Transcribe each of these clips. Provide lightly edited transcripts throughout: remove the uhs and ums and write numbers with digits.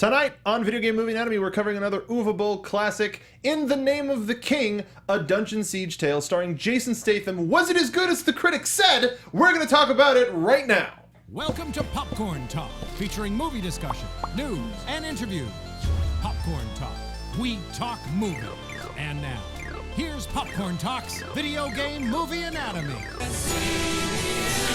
Tonight on Video Game Movie Anatomy, we're covering another Uwe Boll classic, In the Name of the King, a dungeon siege tale starring Jason Statham. Was it as good as the critics said? We're going to talk about it right now. Welcome to Popcorn Talk, featuring movie discussion, news, and interviews. Popcorn Talk. We talk movies. And now, here's Popcorn Talk's Video Game Movie Anatomy.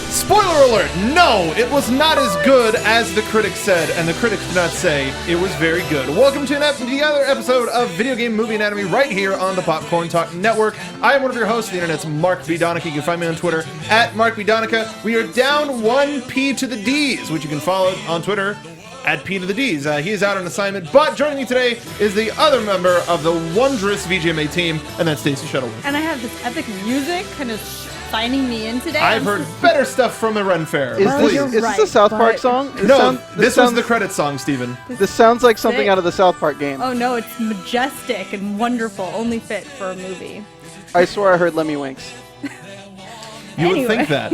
Spoiler alert! No, it was not as good as the critics said, and the critics did not say it was very good. Welcome to another episode of Video Game Movie Anatomy right here on the Popcorn Talk Network. I am one of your hosts, the internet's Mark B. Donica. You can find me on Twitter at Mark B. Donica. We are down one P to the D's, which you can follow on Twitter at P to the D's. He is out on assignment, but joining me today is the other member of the wondrous VGMA team, and that's Stacey Shuttleworth. And I have this epic music kind of signing me in today. I've heard better stuff from the Ren Fair. Is this a South Park song? This was the credits song, Steven. This sounds like something out of the South Park game. Oh no, it's majestic and wonderful, only fit for a movie. I swear I heard Lemmy Winks. You would think that.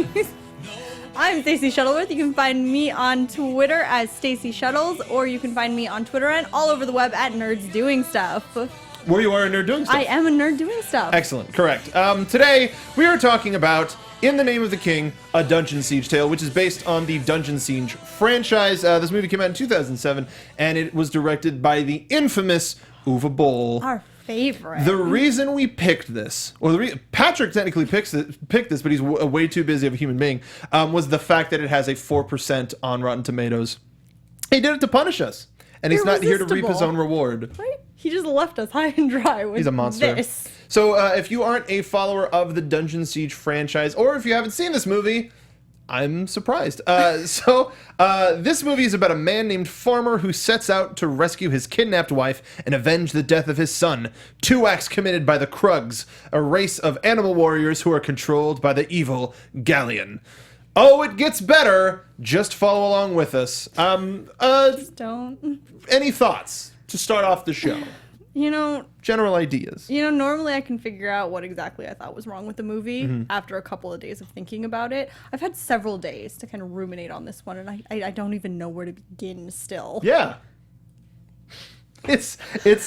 I'm Stacey Shuttleworth. You can find me on Twitter as Stacey Shuttles, or you can find me on Twitter and all over the web at Nerds Doing Stuff. Where you are a nerd doing stuff. I am a nerd doing stuff. Excellent, correct. Today, we are talking about In the Name of the King, a dungeon siege tale, which is based on the Dungeon Siege franchise. This movie came out in 2007, and it was directed by the infamous Uwe Boll. Our favorite. The reason we picked this, or Patrick technically picked this, but he's way too busy of a human being, was the fact that it has a 4% on Rotten Tomatoes. He did it to punish us, and he's not here to reap his own reward. Right? He just left us high and dry with He's a monster. this. So if you aren't a follower of the Dungeon Siege franchise, or if you haven't seen this movie, I'm surprised. This movie is about a man named Farmer who sets out to rescue his kidnapped wife and avenge the death of his son. Two acts committed by the Krugs, a race of animal warriors who are controlled by the evil Galleon. Oh, it gets better. Just follow along with us. Just don't. Any thoughts to start off the show? General ideas. Normally I can figure out what exactly I thought was wrong with the movie after a couple of days of thinking about it. I've had several days to kind of ruminate on this one, and I don't even know where to begin still. Yeah. It's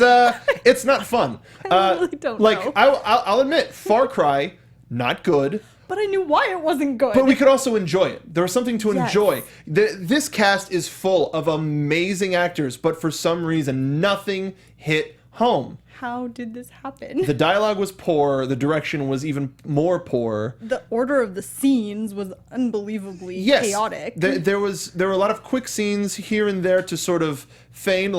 not fun. I really don't know. I'll admit, Far Cry, not good. But I knew why it wasn't good. But we could also enjoy it. There was something to Yes. enjoy. This cast is full of amazing actors, but for some reason, nothing hit home. How did this happen? The dialogue was poor. The direction was even more poor. The order of the scenes was unbelievably chaotic. There were a lot of quick scenes here and there to sort of feign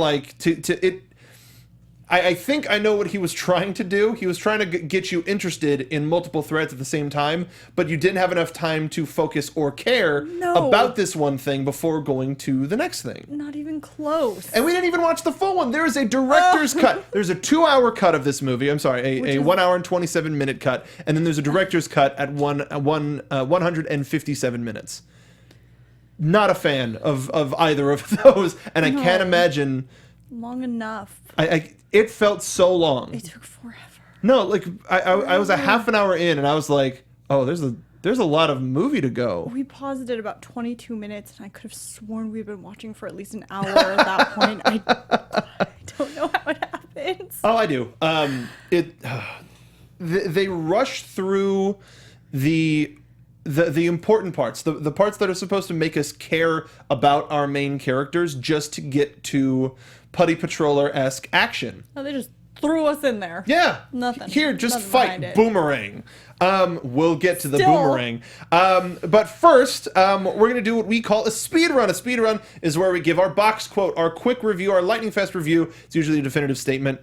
I think I know what he was trying to do. He was trying to get you interested in multiple threads at the same time, but you didn't have enough time to focus or care about this one thing before going to the next thing. Not even close. And we didn't even watch the full one. There is a director's cut. There's a 2-hour cut of this movie. I'm sorry, a 1 hour and 27 minute cut, and then there's a director's cut at 157 minutes. Not a fan of either of those, and I can't imagine. Long enough. It felt so long. It took forever. No, I was a half an hour in, and I was like, oh, there's a lot of movie to go. We paused at about 22 minutes, and I could have sworn we'd been watching for at least an hour at that point. I don't know how it happens. Oh, I do. They rush through the important parts, the parts that are supposed to make us care about our main characters, just to get to Putty Patroller-esque action. No, they just threw us in there. Yeah. Nothing. Here, just Nothing fight. Boomerang. We'll get to the boomerang. But first, we're going to do what we call a speed run. A speed run is where we give our box quote, our quick review, our lightning fast review. It's usually a definitive statement.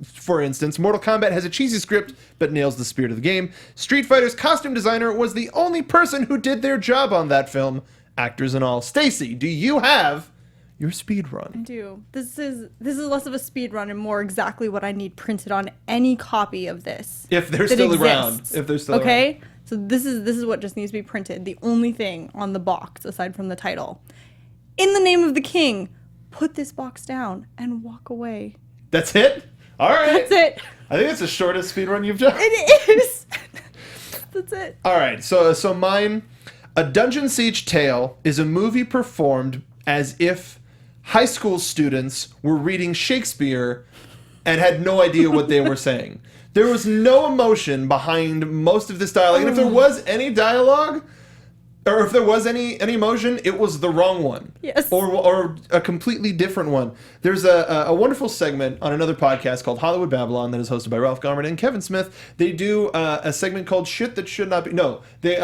For instance, Mortal Kombat has a cheesy script, but nails the spirit of the game. Street Fighter's costume designer was the only person who did their job on that film, actors and all. Stacey, do you have your speed run? I do. This is less of a speed run and more exactly what I need printed on any copy of this. If they're still around. If they're still around. So this is what just needs to be printed. The only thing on the box aside from the title. In the Name of the King, put this box down and walk away. That's it? All right. That's it. I think it's the shortest speed run you've done. It is. That's it. All right. So mine, A Dungeon Siege Tale is a movie performed as if high school students were reading Shakespeare and had no idea what they were saying. There was no emotion behind most of this dialogue. And if there was any dialogue, or if there was any emotion, it was the wrong one. Yes. Or a completely different one. There's a wonderful segment on another podcast called Hollywood Babylon that is hosted by Ralph Garman and Kevin Smith. They do a segment called Shit That Should Not Be... No, they...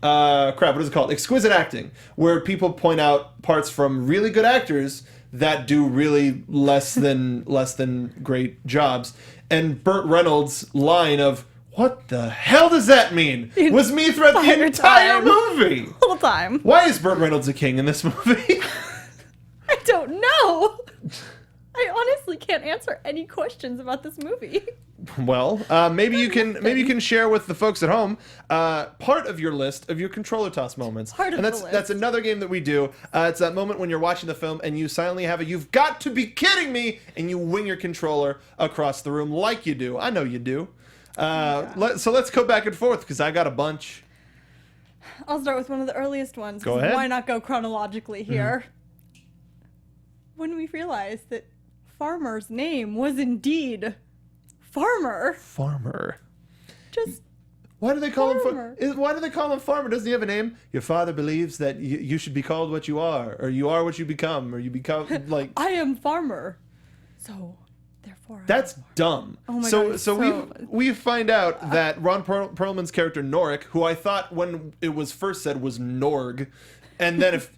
what is it called? Exquisite Acting, where people point out parts from really good actors that do really less than great jobs. And Burt Reynolds' line of, "What the hell does that mean?" was me throughout the entire movie. The whole time. Why is Burt Reynolds a king in this movie? I don't know. I honestly can't answer any questions about this movie. Well, maybe you can share with the folks at home part of your list of your controller toss moments. That's another game that we do. It's that moment when you're watching the film and you silently have "You've got to be kidding me," and you wing your controller across the room like you do. I know you do. So let's go back and forth because I got a bunch. I'll start with one of the earliest ones. Go ahead. Why not go chronologically here? When we realized that Farmer's name was indeed Farmer. Farmer. Just why do they call Farmer. him? Why do they call him Farmer? Doesn't he have a name? Your father believes that you should be called what you are, or you are what you become, or you become like. I am Farmer, so therefore. That's dumb. Oh my God, so we find out that Ron Perlman's character Norik, who I thought when it was first said was Norg, and then if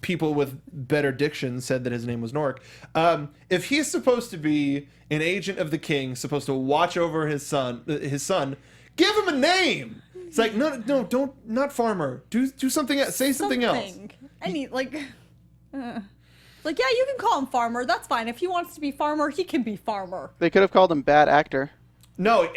people with better diction said that his name was Norik, if he's supposed to be an agent of the king, supposed to watch over his son, give him a name. It's like no, don't, not Farmer. Do something else. Say something else. Any like, yeah, you can call him Farmer. That's fine. If he wants to be Farmer, he can be Farmer. They could have called him Bad Actor. No,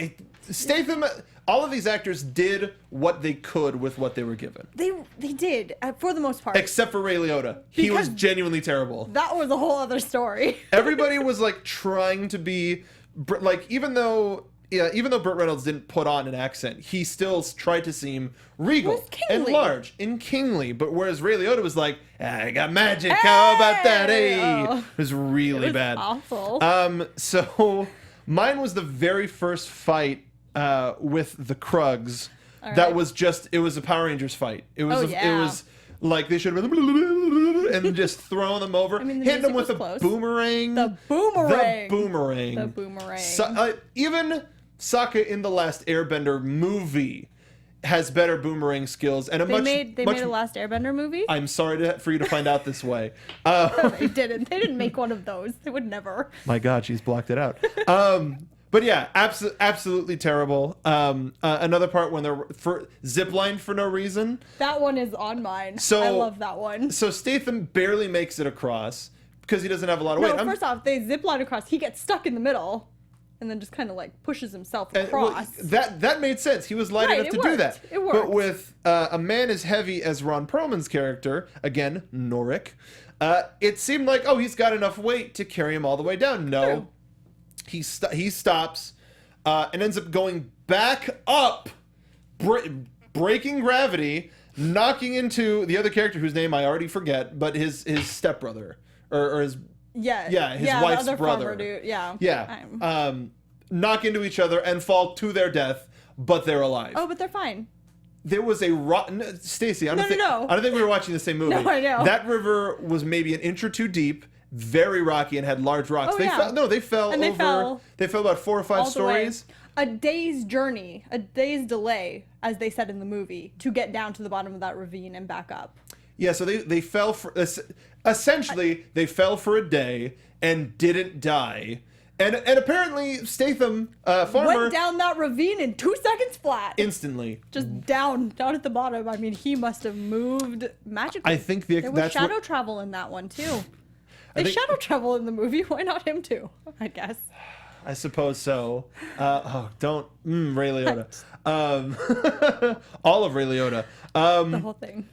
Statham. All of these actors did what they could with what they were given. They did, for the most part. Except for Ray Liotta. He was genuinely terrible. That was a whole other story. Everybody was like trying to be like, even though Burt Reynolds didn't put on an accent, he still tried to seem regal and large and kingly. But whereas Ray Liotta was like, "I got magic, how about that? Hey!" Oh. It was really bad. Awful. So mine was the very first fight with the Krugs. All that right. was just, it was a Power Rangers fight. It was yeah. It was like they should have been and just throwing them over, hitting them with a boomerang. The boomerang. The boomerang. Even Sokka in the last Airbender movie has better boomerang skills and They made a Last Airbender movie? I'm sorry for you to find out this way. They didn't. They didn't make one of those. They would never. My God, she's blocked it out. But yeah, absolutely terrible. Another part when they're zipline for no reason. That one is on mine. So, I love that one. So Statham barely makes it across because he doesn't have a lot of weight. First off, they zipline across. He gets stuck in the middle and then just kind of like pushes himself across. That made sense. He was light enough to do that. It worked. But with a man as heavy as Ron Perlman's character, again, Norik, it seemed like, he's got enough weight to carry him all the way down. No. True. He stops and ends up going back up, breaking gravity, knocking into the other character whose name I already forget, but his stepbrother or his his wife's the other brother. Farmer dude. Yeah. Knock into each other and fall to their death, but they're alive. Oh, but they're fine. There was a rotten Stacey. I don't think we were watching the same movie. No, I know. That river was maybe an inch or two deep. Very rocky and had large rocks. They fell about 4 or 5 stories. A day's journey, a day's delay, as they said in the movie, to get down to the bottom of that ravine and back up. Yeah, so they fell for essentially they fell for a day and didn't die. And apparently Statham Farmer went down that ravine in 2 seconds flat. Instantly. Just down at the bottom. I mean, he must have moved magically. I think there was shadow travel in that one too. They shadow travel in the movie. Why not him too? I guess. I suppose so. Don't Ray Liotta. All of Ray Liotta. The whole thing.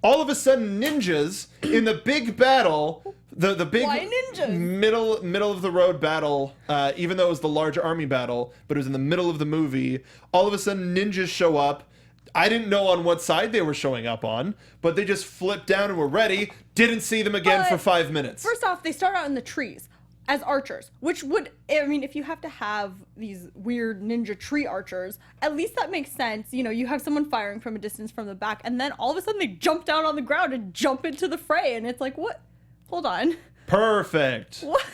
All of a sudden, ninjas in the big battle, the big Why ninjas? middle of the road battle. Even though it was the large army battle, but it was in the middle of the movie. All of a sudden, ninjas show up. I didn't know on what side they were showing up on, but they just flipped down and were ready. Didn't see them again for 5 minutes. First off, they start out in the trees as archers, which would, I mean, if you have to have these weird ninja tree archers, at least that makes sense. You know, you have someone firing from a distance from the back, and then all of a sudden they jump down on the ground and jump into the fray, and it's like, what? Hold on. Perfect. What?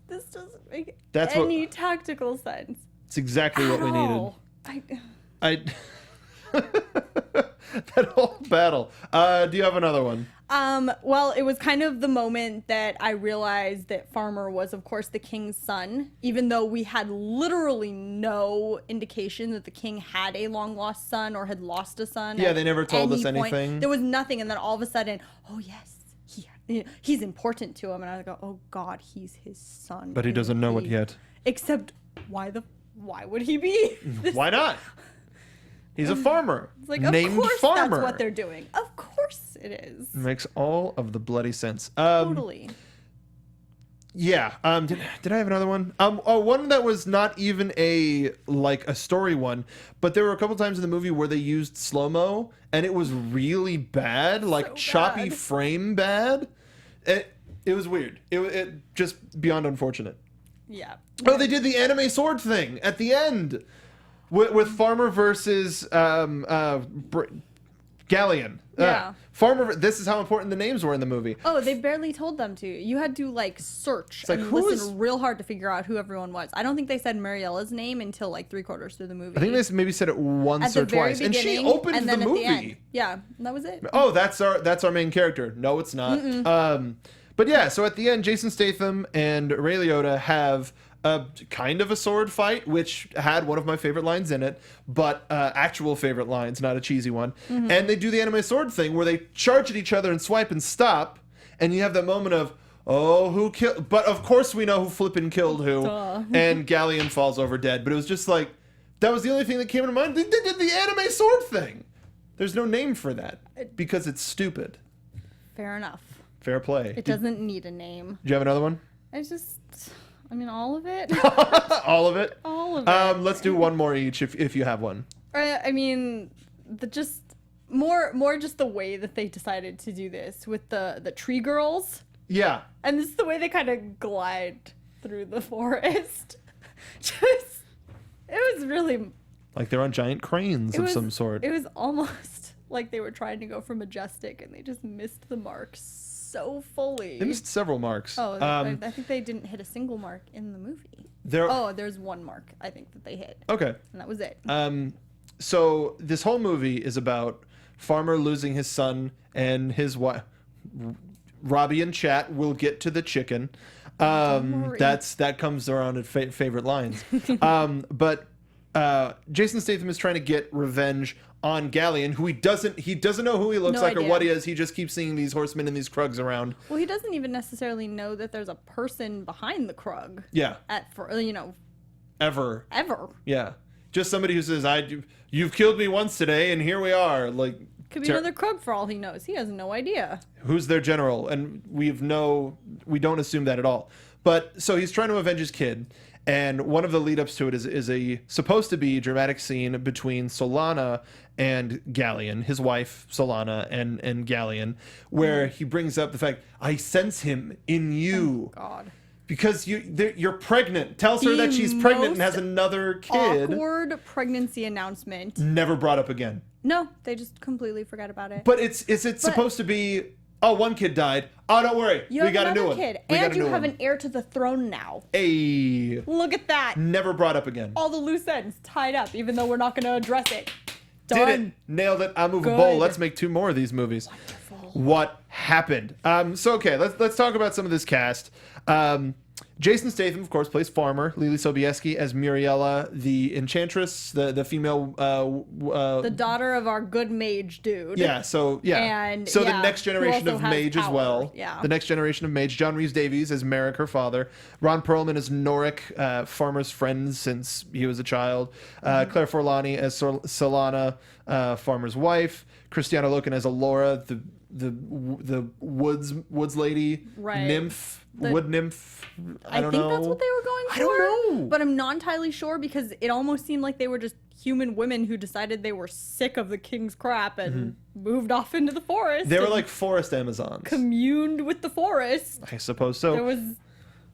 This doesn't make any tactical sense. It's exactly what we needed. I that whole battle. Do you have another one? Well, it was kind of the moment that I realized that Farmer was, of course, the king's son, even though we had literally no indication that the king had a long-lost son or had lost a son. Yeah, they never told us anything. There was nothing, and then all of a sudden, oh, yes, he's important to him, and I go, oh, God, he's his son. But he doesn't know it yet. Except, why would he be? Why not? He's a farmer. It's like, named of course Farmer. That's what they're doing. Of course it is. Makes all of the bloody sense. Totally. Yeah. Did I have another one? One that was not even a story one, but there were a couple times in the movie where they used slow-mo, and it was really bad, like choppy frame bad. It was weird. It just beyond unfortunate. Yeah. Oh, they did the anime sword thing at the end. With Farmer versus Galleon. Yeah. Farmer. This is how important the names were in the movie. Oh, they barely told them to. You had to search and listen real hard to figure out who everyone was. I don't think they said Mariella's name until 3/4 through the movie. I think they maybe said it once or twice, and she opened the movie. At the end. Yeah, that was it. Oh, that's our main character. No, it's not. But yeah, so at the end, Jason Statham and Ray Liotta have kind of a sword fight, which had one of my favorite lines in it, but actual favorite lines, not a cheesy one. Mm-hmm. And they do the anime sword thing where they charge at each other and swipe and stop, and you have that moment of, oh, who killed? But of course we know who flippin' killed who. Duh. And Galleon falls over dead. But it was just like, that was the only thing that came to mind. They did the anime sword thing. There's no name for that because it's stupid. Fair enough. Fair play. It doesn't need a name. Do you have another one? All of it. All of it? All of it. Let's do one more each if you have one. More just the way that they decided to do this with the tree girls. Yeah. And this is the way they kind of glide through the forest. It was really... like they're on giant cranes of some sort. It was almost like they were trying to go for majestic and they just missed the mark so fully. They missed several marks. Oh, I think they didn't hit a single mark in the movie. There's one mark I think that they hit. Okay. And that was it. So this whole movie is about Farmer losing his son and his wife. Robbie in chat will get to the chicken. That comes around at favorite lines. But Jason Statham is trying to get revenge on Galleon, who he doesn't know who he looks like or what he is. He just keeps seeing these horsemen and these Krugs around. Well, he doesn't even necessarily know that there's a person behind the Krug. Yeah. Ever. Yeah. Just somebody who says, you've killed me once today, and here we are. Could be another Krug for all he knows. He has no idea. Who's their general? And we don't assume that at all. But so he's trying to avenge his kid. And one of the lead-ups to it is a supposed to be dramatic scene between Solana and Galleon, his wife Solana and Galleon, where he brings up the fact, I sense him in you. Oh, God. Because you're pregnant. Tells her that she's pregnant and has another kid. Awkward pregnancy announcement. Never brought up again. No, they just completely forgot about it. But is it supposed to be... oh, one kid died. Oh, don't worry. We got a new one. And you have an heir to the throne now. Hey. Look at that. Never brought up again. All the loose ends tied up, even though we're not going to address it. Done. Did it. Nailed it. I'm Uwe Boll. Let's make 2 more of these movies. Wonderful. What happened? Okay, let's talk about some of this cast. Jason Statham, of course, plays Farmer. Lily Sobieski as Muriella, the Enchantress, the female... the daughter of our good mage dude. Yeah, And, the next generation of mage as well. Yeah. The next generation of mage. John Rhys-Davies as Merrick, her father. Ron Perlman as Norik, Farmer's friend since he was a child. Claire Forlani as Solana, Farmer's wife. Kristian Loken as Alora, the woods lady, right. nymph, wood nymph. I don't think know. that's what they were going for. I don't know. But I'm not entirely sure because it almost seemed like they were just human women who decided they were sick of the king's crap and moved off into the forest. They were and like forest Amazons. communed with the forest. I suppose so. There was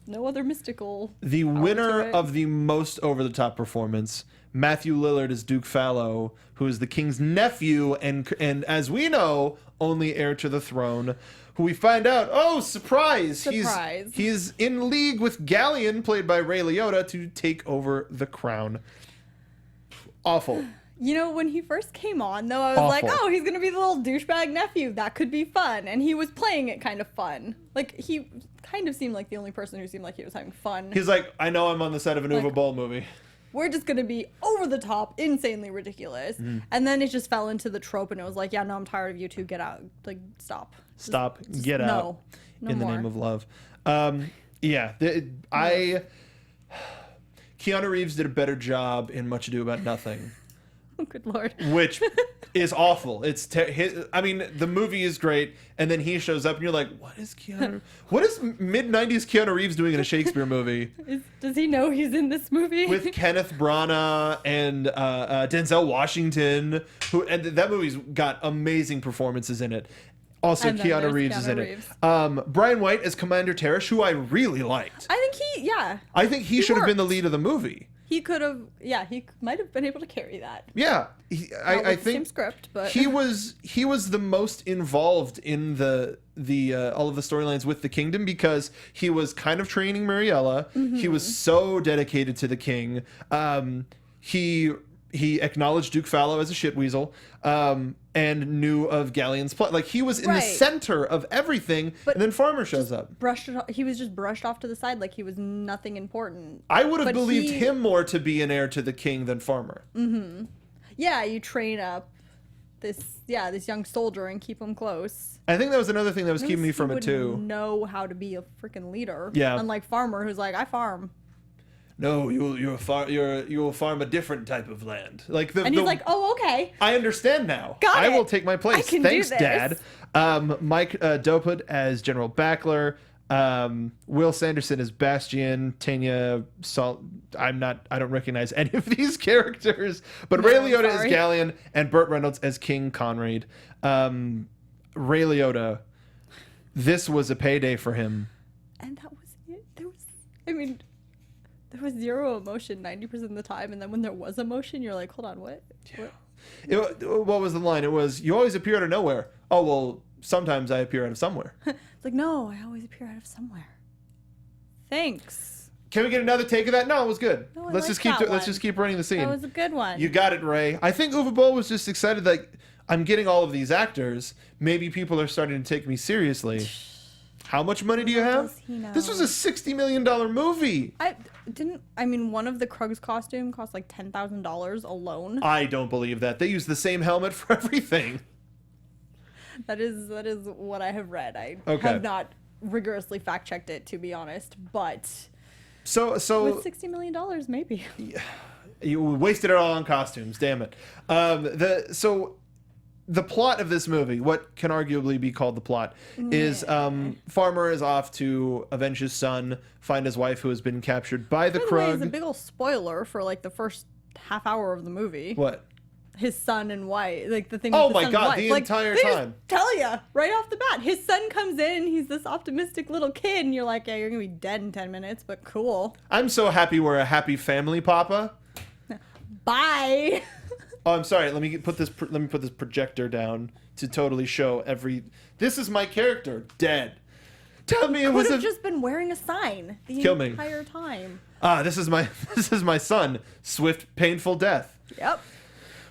no other mystical. The element winner to it. of the most over-the-top performance, Matthew Lillard as Duke Fallow, who is the king's nephew and as we know, only heir to the throne. Who we find out, oh, surprise! He's in league with Galleon, played by Ray Liotta, to take over the crown. Awful. You know, when he first came on, though, I was like, Awful. oh, he's going to be the little douchebag nephew. That could be fun. And he was playing it kind of fun. Like, he kind of seemed like the only person who seemed like he was having fun. He's like, I know I'm on the set of an Uwe Boll movie. We're just going to be over the top, insanely ridiculous. And then it just fell into the trope, and it was like, yeah, no, I'm tired of you two. Get out. Like, stop. Stop. Just Get out. No in more. the name of love. Yeah. Keanu Reeves did a better job in Much Ado About Nothing. Oh, good Lord. Which is awful. It's I mean, the movie is great, and then he shows up, and you're like, "What is mid '90s Keanu Reeves doing in a Shakespeare movie?" Does he know he's in this movie? With Kenneth Branagh and Denzel Washington, and that movie's got amazing performances in it. Also, And then Keanu there's Reeves is in Keanu it. Brian White as Commander Teresh, who I really liked. I think he should have been the worked. lead of the movie. He could have, he might have been able to carry that. Yeah, I Not with the think same script, but he was the most involved in the all of the storylines with the kingdom because he was kind of training Mariella. He was so dedicated to the king. He acknowledged Duke Fallow as a shitweasel, and knew of Galleon's plot. Like, he was in the Right. center of everything, But and then Farmer shows up. he was just brushed off to the side like he was nothing important. I would have But believed he- him more to be an heir to the king than Farmer. Yeah, you train up this young soldier and keep him close. I think that was another thing that was keeping me He from it would too. Know how to be a freaking leader. Yeah. Unlike Farmer, who's like, I farm. No, you will farm a different type of land. Like And he's like, oh, okay. I understand now. Got I it. will take my place. I can do Thanks, this. Dad. Mike Dopud as General Backler. Will Sanderson as Bastian. Tanya Salt. I don't recognize any of these characters. But Ray No, I'm Liotta as sorry. Galleon and Burt Reynolds as King Conrad. Ray Liotta. This was a payday for him. And that was it. There was zero emotion 90% of the time. And then when there was emotion, you're like, hold on, what? What was the line? It was, you always appear out of nowhere. Oh, well, sometimes I appear out of somewhere. It's like, no, I always appear out of somewhere. Thanks. Can we get another take of that? No, it was good. No, I let's like just that let's one. just keep running the scene. That was a good one. You got it, Ray. I think Uwe Boll was just excited that I'm getting all of these actors. Maybe people are starting to take me seriously. How much money do you have? does he know? This was a $60 million movie. One of the Krug's costume cost like $10,000 alone. I don't believe that. They use the same helmet for everything. That is what I have read. I Okay. have not rigorously fact checked it, to be honest, but So with $60 million, maybe. you wasted it all on costumes. Damn it. The plot of this movie, what can arguably be called the plot, is Farmer is off to avenge his son, find his wife who has been captured by the By the way, it's a Krug. big old spoiler for like the first half hour of the movie. What? His son and wife, like the thing. Oh with the my son God, and wife. the Like, entire they just time. tell you right off the bat, his son comes in. He's this optimistic little kid, and you're like, yeah, you're gonna be dead in 10 minutes, but cool. I'm so happy we're a happy family, Papa. Bye. Oh, I'm sorry. Let me put this projector down to totally show every. This is my character dead. Tell me it Would was have a. just been wearing a sign the Kill me. entire time. This is my son. Swift, painful death. Yep.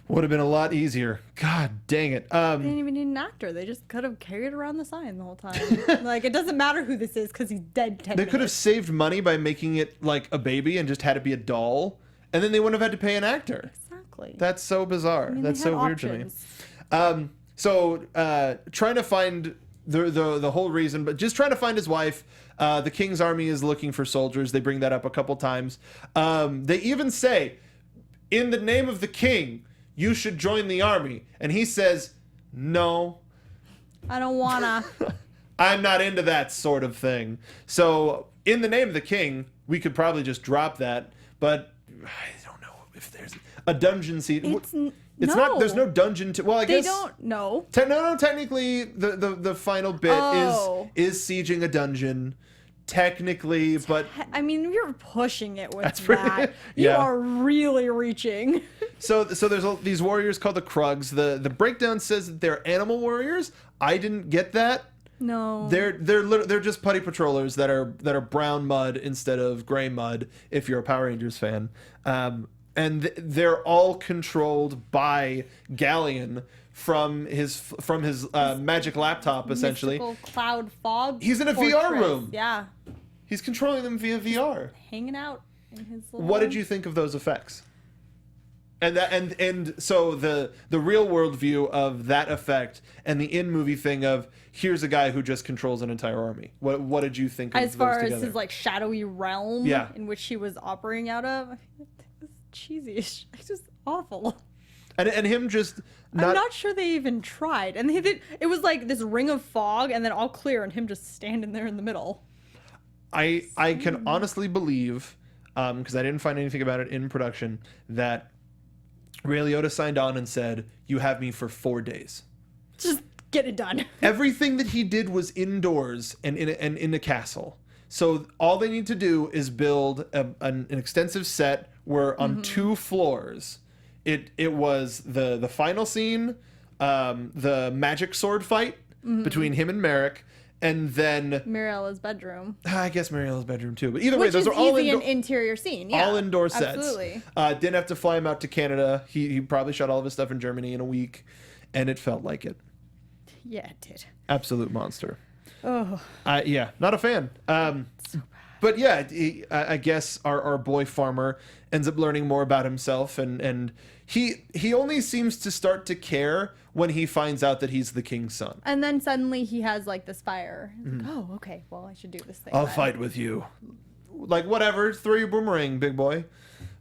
Would have been a lot easier. God dang it. They didn't even need an actor. They just could have carried around the sign the whole time. Like, it doesn't matter who this is because he's dead 10 They minutes. could have saved money by making it like a baby and just had it be a doll, and then they wouldn't have had to pay an actor. Exactly. That's so bizarre. I mean, That's they had so weird options. to me. So trying to find the whole reason, but just trying to find his wife. The king's army is looking for soldiers. They bring that up a couple times. They even say, in the name of the king, you should join the army. And he says, no, I don't wanna. I'm not into that sort of thing. So in the name of the king, we could probably just drop that, but I don't know if there's a dungeon seat. It's not. There's no dungeon. Well, I guess they don't know. No. Technically, the final bit is sieging a dungeon. Technically, but I mean, you're pushing it with that's that. You are really reaching. So there's these warriors called the Krugs. The breakdown says that they're animal warriors. I didn't get that. No. They're just putty patrollers that are brown mud instead of gray mud. If you're a Power Rangers fan, and they're all controlled by Galleon from his magic laptop, essentially. Mystical cloud fog. He's in a VR room. Yeah. He's controlling them via VR. Hanging out in his little... What did you think of those effects? And so the real world view of that effect and the in-movie thing of here's a guy who just controls an entire army. What did you think of as far those as together? his like shadowy realm in which he was operating out of? I think it was cheesy. It's just awful. And him just I'm not sure they even tried. And it was like this ring of fog and then all clear and him just standing there in the middle. I can honestly believe, because I didn't find anything about it in production, that Ray Liotta signed on and said, "You have me for 4 days. Just get it done." Everything that he did was indoors and in a castle. So all they need to do is build an extensive set where on 2 floors, it was the final scene, the magic sword fight between him and Merrick, and then Mariela's bedroom. I guess Mariela's bedroom too. But either way, those are all all an interior scene. Yeah, all indoor sets. Absolutely. Didn't have to fly him out to Canada. He probably shot all of his stuff in Germany in a week, and it felt like it. Yeah, it did. Absolute monster. Oh. Yeah, not a fan. But yeah, I guess our boy farmer ends up learning more about himself, and he only seems to start to care when he finds out that he's the king's son. And then suddenly he has like this fire. Like, oh, okay. Well, I should do this thing. I'll then. fight with you. Like, whatever, throw your boomerang, big boy.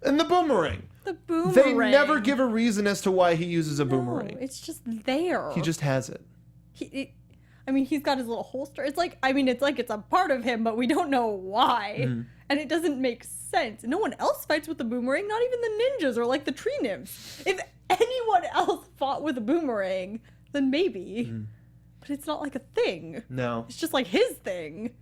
And the boomerang. The boomerang. They never give a reason as to why he uses a boomerang. It's just there. He just has it. I mean, he's got his little holster. It's like it's a part of him, but we don't know why. And it doesn't make sense. No one else fights with the boomerang, not even the ninjas or like the tree nymphs. If anyone else fought with a boomerang, then maybe. But it's not like a thing. No. It's just like his thing.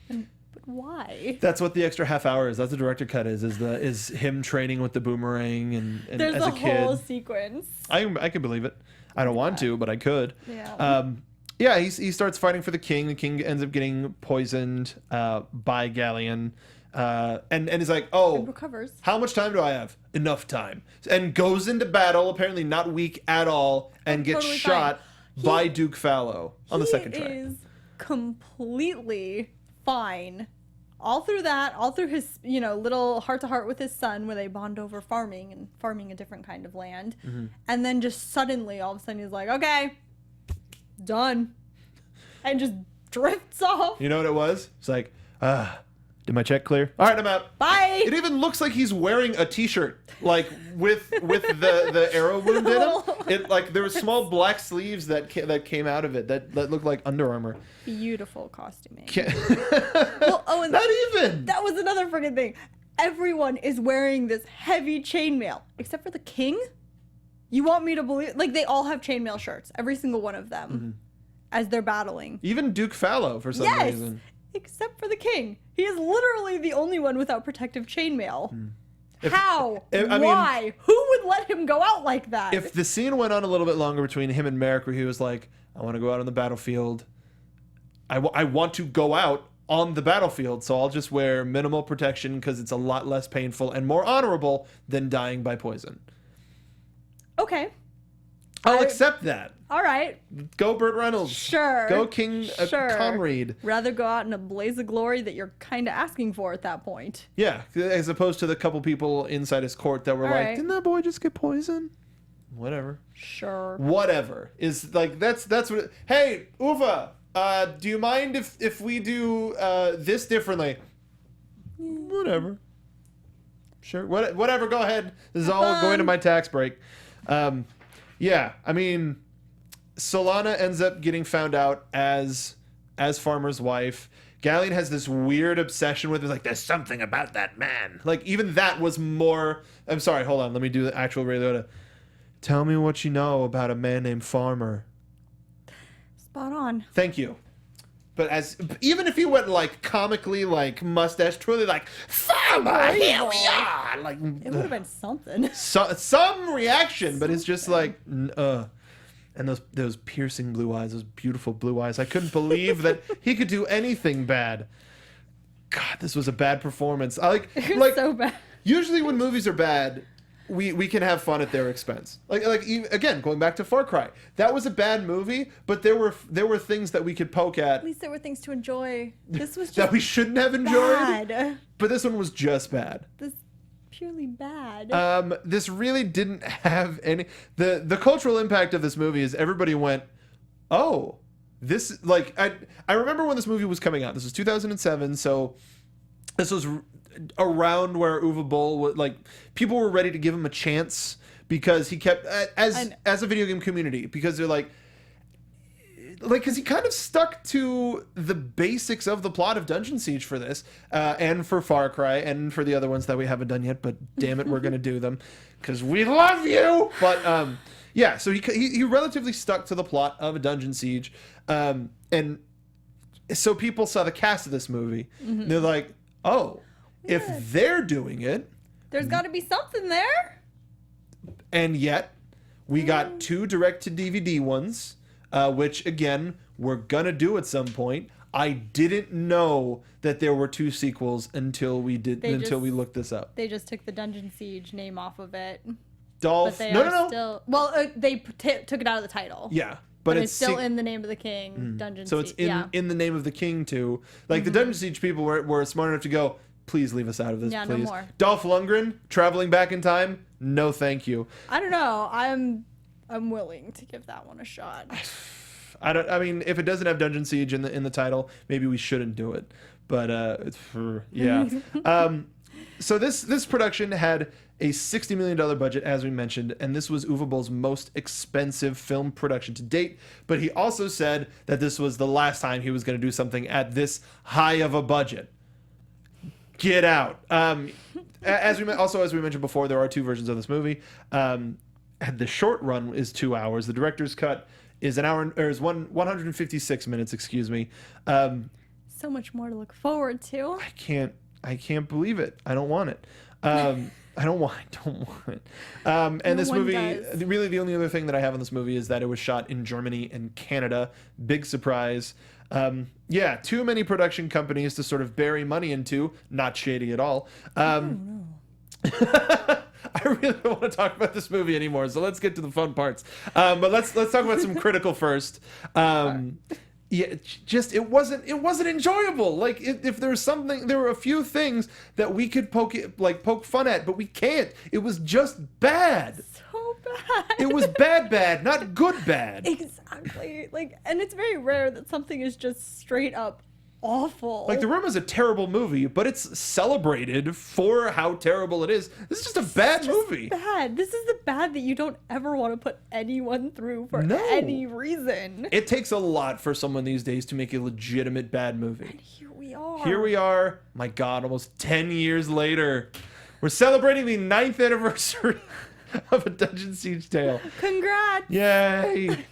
But why? That's what the extra half hour is. That's the director cut is him training with the boomerang and There's as a kid. whole sequence. I can believe it. I don't want to, but I could. Yeah. Yeah, he starts fighting for the king. The king ends up getting poisoned by Galleon. And he's like, oh, It recovers. how much time do I have? Enough time. And goes into battle, apparently not weak at all, and gets Totally shot fine. by Duke Fallow on the second try. He is completely fine. All through his, little heart-to-heart with his son where they bond over farming a different kind of land. And then just suddenly, all of a sudden, he's like, okay, done. And just drifts off. You know what it was? It's like, did my check clear? All right, I'm out. Bye. It even looks like he's wearing a t-shirt, like with the arrow wound in him. It like there were small black sleeves that came out of it that looked like Under Armour. Beautiful costuming. And not even. That was another freaking thing. Everyone is wearing this heavy chainmail, except for the king. You want me to believe? Like they all have chainmail shirts, every single one of them, as they're battling. Even Duke Fallow for some reason. Except for the king. He is literally the only one without protective chainmail. How? Why? Who would let him go out like that? If the scene went on a little bit longer between him and Merrick, where he was like, I want to go out on the battlefield. I want to go out on the battlefield, so I'll just wear minimal protection because it's a lot less painful and more honorable than dying by poison. Okay. I'll accept that. All right. Go Burt Reynolds. Sure. Go King Conrad. Rather go out in a blaze of glory that you're kind of asking for at that point. Yeah, as opposed to the couple people inside his court that were like, didn't that boy just get poisoned? Whatever. Sure. Whatever. Is like, that's what, hey, Uwe, do you mind if we do this differently? Whatever. Sure. Whatever, go ahead. This is all going to my tax break. Yeah, I mean, Solana ends up getting found out as Farmer's wife. Gallian has this weird obsession with it. Like, there's something about that man. Like, even that was more... I'm sorry, hold on. Let me do the actual Ray Liotta. Tell me what you know about a man named Farmer. Spot on. Thank you. But even if he went, like, comically, like, mustache twirly, like, Farmer, here we are! Like, it would have been something. Some reaction, but it's just like, And those piercing blue eyes, those beautiful blue eyes. I couldn't believe that he could do anything bad. God, this was a bad performance. It was so bad. Usually when movies are bad, we can have fun at their expense. Again, going back to Far Cry, that was a bad movie, but there were things that we could poke at. At least there were things to enjoy. This was just that we shouldn't have enjoyed. bad. But this one was just bad. Purely bad. This really didn't have any... The cultural impact of this movie is everybody went, oh, this... Like, I remember when this movie was coming out. This was 2007, so this was around where Uwe Boll... Like, people were ready to give him a chance because he kept... As a video game community, because they're like... because he kind of stuck to the basics of the plot of Dungeon Siege for this, and for Far Cry, and for the other ones that we haven't done yet, but damn it, we're going to do them, because we love you! But, yeah, so he relatively stuck to the plot of a Dungeon Siege, and so people saw the cast of this movie, and they're like, oh, if they're doing it... There's got to be something there! And yet, we got 2 direct-to-DVD ones... which, again, we're going to do at some point. I didn't know that there were 2 sequels until we looked this up. They just took the Dungeon Siege name off of it. Dolph... No. Still, well, they took it out of the title. Yeah. But it's still in the name of the king, Dungeon Siege. So it's in the name of the king, too. Like, the Dungeon Siege people were smart enough to go, please leave us out of this, please. No more. Dolph Lundgren, traveling back in time? No, thank you. I don't know. I'm willing to give that one a shot. I mean, if it doesn't have Dungeon Siege in the title, maybe we shouldn't do it. But yeah. So this production had a $60 million budget, as we mentioned, and this was Uwe Boll's most expensive film production to date. But he also said that this was the last time he was going to do something at this high of a budget. Get out. As we mentioned before, there are 2 versions of this movie. The short run is 2 hours. The director's cut is 156 minutes. Excuse me. So much more to look forward to. I can't believe it. I don't want it. I don't want it. And this movie, really the only other thing that I have on this movie is that it was shot in Germany and Canada. Big surprise. Yeah, too many production companies to sort of bury money into. Not shady at all. I really don't want to talk about this movie anymore, so let's get to the fun parts. But let's talk about some critical first. Yeah, just it wasn't enjoyable. Like if there was something, there were a few things that we could poke fun at, but we can't. It was just bad. So bad. It was bad, not good bad. Exactly. And it's very rare that something is just straight up awful. Like, The Room is a terrible movie, but it's celebrated for how terrible it is. This is just a bad movie. Bad. This is the bad that you don't ever want to put anyone through for any reason. It takes a lot for someone these days to make a legitimate bad movie. And here we are. Here we are. My God, almost 10 years later. We're celebrating the 9th anniversary of A Dungeon Siege Tale. Congrats. Yay.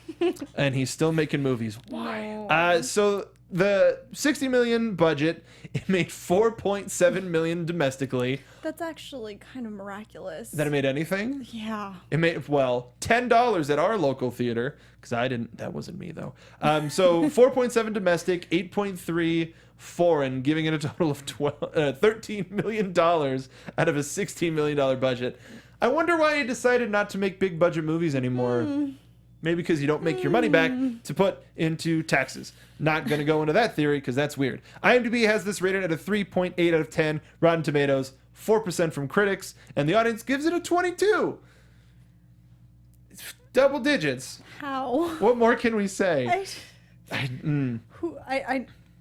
And he's still making movies. Why? So the $60 million budget, it made $4.7 million domestically. That's actually kind of miraculous. That it made anything? Yeah. It made, well, $10 at our local theater, because that wasn't me though. So 4.7 domestic, 8.3 foreign, giving it a total of $13 million out of a $16 million budget. I wonder why he decided not to make big budget movies anymore. Maybe because you don't make your money back to put into taxes. Not going to go into that theory because that's weird. IMDb has this rated at a 3.8 out of 10. Rotten Tomatoes, 4% from critics. And the audience gives it a 22. It's double digits. How? What more can we say? I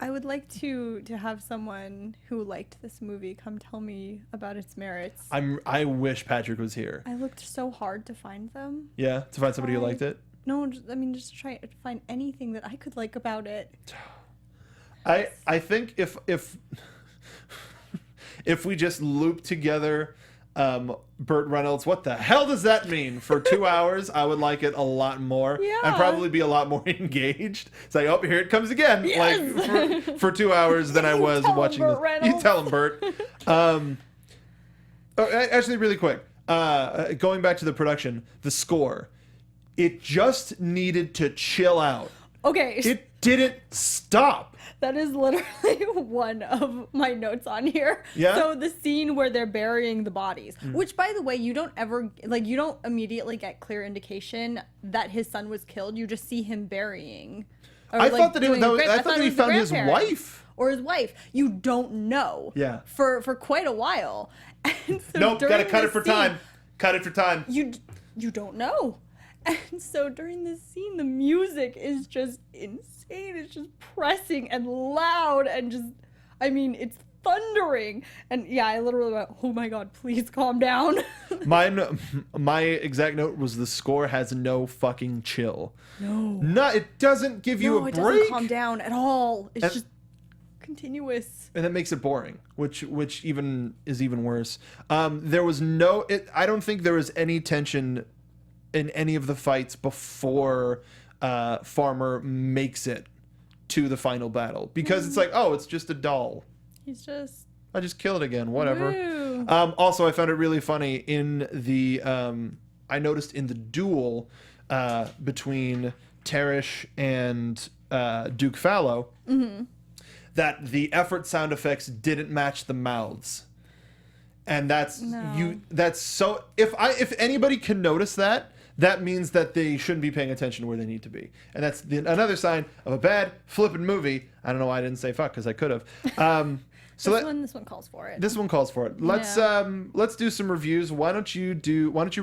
would like to have someone who liked this movie come tell me about its merits. I wish Patrick was here. I looked so hard to find them. Yeah, to find somebody who liked it? No, just to try to find anything that I could like about it. I think if if we just loop together Burt Reynolds, what the hell does that mean? For 2 hours, I would like it a lot more. Yeah. And probably be a lot more engaged. It's like, oh, here it comes again. Yes. Like for 2 hours than I was Tell him, watching Burt this. Reynolds. You tell him, Burt. Actually, really quick. Going back to the production, the score. It just needed to chill out. Okay. It didn't stop. That is literally one of my notes on here. Yeah? So the scene where they're burying the bodies, which by the way, you don't immediately get clear indication that his son was killed. You just see him burying. Or, I thought that, doing a grave- I thought that he it was the found his grandparent. wife. Or his wife. You don't know. Yeah. For quite a while. And so Nope, gotta during cut it this for scene, time. Cut it for time. You don't know. And so during this scene, the music is just insane. It's just pressing and loud and just, I mean, it's thundering. And yeah, I literally went, oh my God, please calm down. My exact note was the score has no fucking chill. No, it doesn't give you a break. It doesn't calm down at all. It's just continuous. And that makes it boring, which even is even worse. There was no, I don't think there was any tension in any of the fights before Farmer makes it to the final battle, because it's like, oh, it's just a doll. I just kill it again, whatever. Woo. Also, I found it really funny in the I noticed in the duel between Teresh and Duke Fallow that the effort sound effects didn't match the mouths. And that's so, if anybody can notice that, that means that they shouldn't be paying attention where they need to be. And that's another sign of a bad flippin' movie. I don't know why I didn't say fuck, because I could have. So this one calls for it. This one calls for it. Let's do some reviews. Why don't you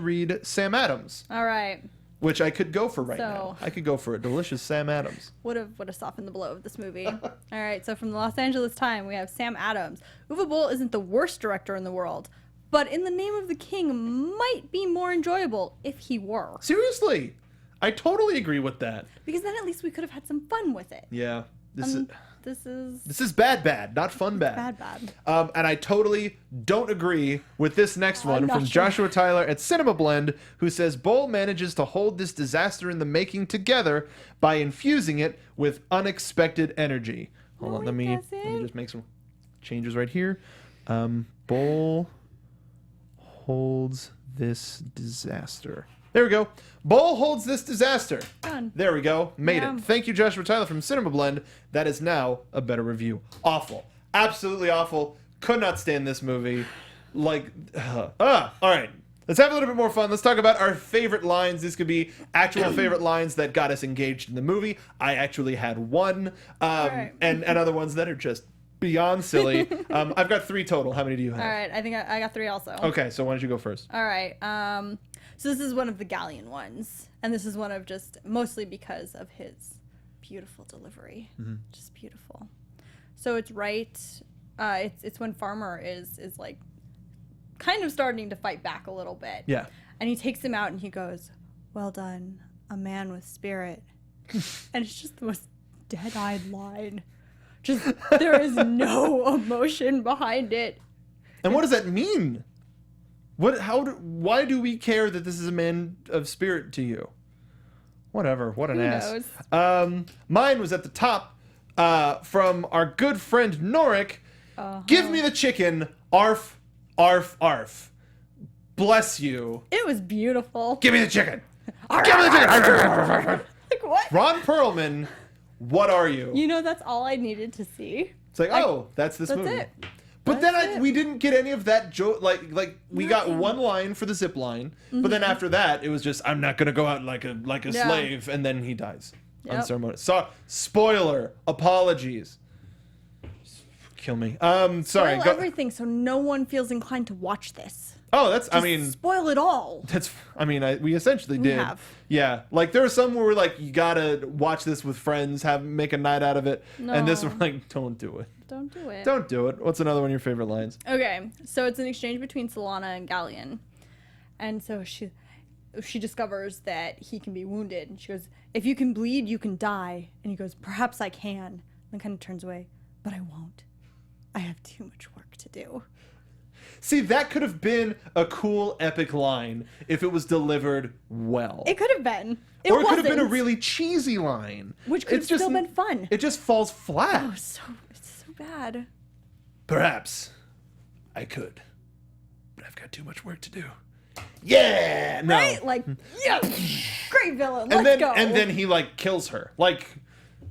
read Sam Adams? All right. Which I could go for now. I could go for a delicious Sam Adams. Would have softened the blow of this movie. All right, so from the Los Angeles Times, we have Sam Adams. Uwe Boll isn't the worst director in the world, but In the Name of the King might be more enjoyable if he were. Seriously, I totally agree with that. Because then at least we could have had some fun with it. Yeah, this is bad, not fun bad. Bad. And I totally don't agree with this next one from Joshua Tyler at Cinema Blend, who says Boll manages to hold this disaster in the making together by infusing it with unexpected energy. Hold on, let me just make some changes right here. Boll holds this disaster. There we go. Boll holds this disaster. Done. There we go. Made Yeah. it. Thank you, Joshua Tyler from Cinema Blend. That is now a better review. Awful. Absolutely awful. Could not stand this movie. All right. Let's have a little bit more fun. Let's talk about our favorite lines. These could be actual favorite lines that got us engaged in the movie. I actually had one. Right. And other ones that are just beyond silly. I've got 3 total. How many do you have? All right, I think I got 3 also. Okay, so why don't you go first? All right. So this is one of the Galleon ones, and this is one of just mostly because of his beautiful delivery, just beautiful. So it's right. It's when Farmer is like kind of starting to fight back a little bit. Yeah. And he takes him out and he goes, "Well done, a man with spirit," and it's just the most dead-eyed line. Just there is no emotion behind it. And what does that mean? Why do we care that this is a man of spirit to you? Whatever. What an ass. Knows? Mine was at the top from our good friend Norik. Give me the chicken. Arf, arf, arf. Bless you. It was beautiful. Give me the chicken. Give me the chicken. Like what? Ron Perlman, what are you? You know, that's all I needed to see. It's like, oh, that's this That's movie. it. But then we didn't get any of that joke. Like we got one line for the zip line, but then after that, it was just, I'm not gonna go out like a slave, and then he dies unceremonious. So, spoiler. Apologies. Kill me. Sorry. Spoil everything so no one feels inclined to watch this. Oh, that's. Just spoil it all. That's. We essentially did. have. Yeah. Like there were some where we're like, you gotta watch this with friends, make a night out of it, and this we're like, don't do it. Don't do it. Don't do it. What's another one of your favorite lines? Okay, so it's an exchange between Solana and Galleon, and so she discovers that he can be wounded, and she goes, "If you can bleed, you can die." And he goes, "Perhaps I can, then kind of turns away. But I won't. I have too much work to do. See, that could have been a cool, epic line if it was delivered well. It could have been. Or it could have been a really cheesy line. Which could have still been fun. It just falls flat. Oh, it's so bad. Perhaps I could, but I've got too much work to do. Yeah! No. Right? Like, yeah! Great villain, let's go. And then he, like, kills her. Like,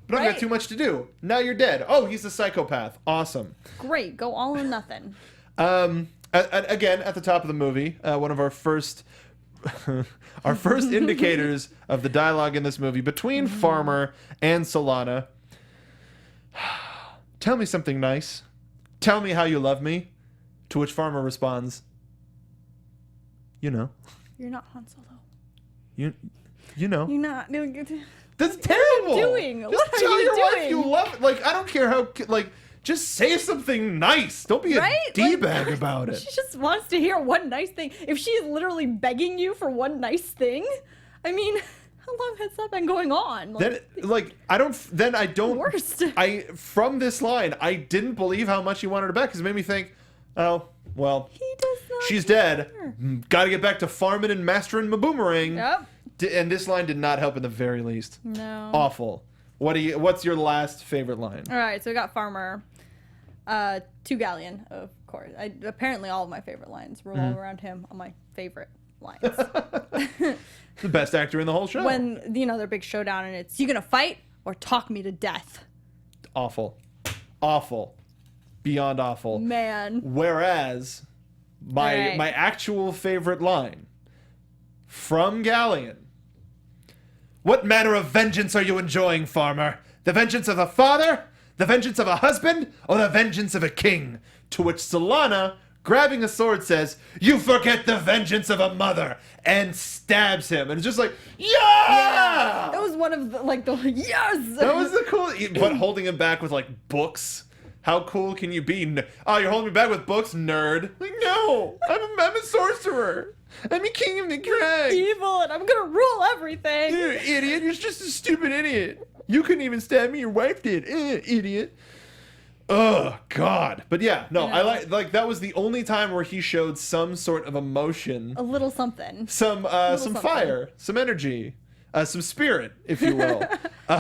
but I've got Right. too much to do. Now you're dead. Oh, he's a psychopath. Awesome. Great, go all or nothing. Again, at the top of the movie, one of our first indicators of the dialogue in this movie between Farmer and Solana. Tell me something nice. Tell me how you love me. To which Farmer responds, you know. You're not Han Solo. You know. You're not. That's terrible. What are you doing? Just What are tell you your wife doing? you love it. Like, I don't care how, like, just say something nice. Don't be a Right? D-bag about it. She just wants to hear one nice thing. If she is literally begging you for one nice thing, I mean, how long has that been going on? Worst. From this line, I didn't believe how much he wanted her back because it made me think, oh, well, He does not she's care. dead. Got to get back to farming and mastering my boomerang. Yep. And this line did not help in the very least. No. Awful. What's your last favorite line? All right, so we got Farmer. Two Galleon, of course. Apparently all of my favorite lines revolve around him on my favorite lines. The best actor in the whole show. When, their big showdown and it's, you gonna fight or talk me to death? Awful. Awful. Beyond awful. Man. Whereas, my actual favorite line from Galleon. What manner of vengeance are you enjoying, Farmer? The vengeance of a father? The vengeance of a husband? Or the vengeance of a king? To which Solana, grabbing a sword, says, you forget the vengeance of a mother, and stabs him. And it's just like, yeah! That was one of the yes! That was the cool, but holding him back with, like, books. How cool can you be? Oh, you're holding me back with books, nerd. Like, no, I'm a sorcerer. I'm a king of the crag. Evil, and I'm gonna rule everything. You idiot, you're just a stupid idiot. You couldn't even stab me, your wife did. Idiot. Oh, God. But yeah, no, I like that was the only time where he showed some sort of emotion. A little something. Some something. fire, some energy, some spirit, if you will.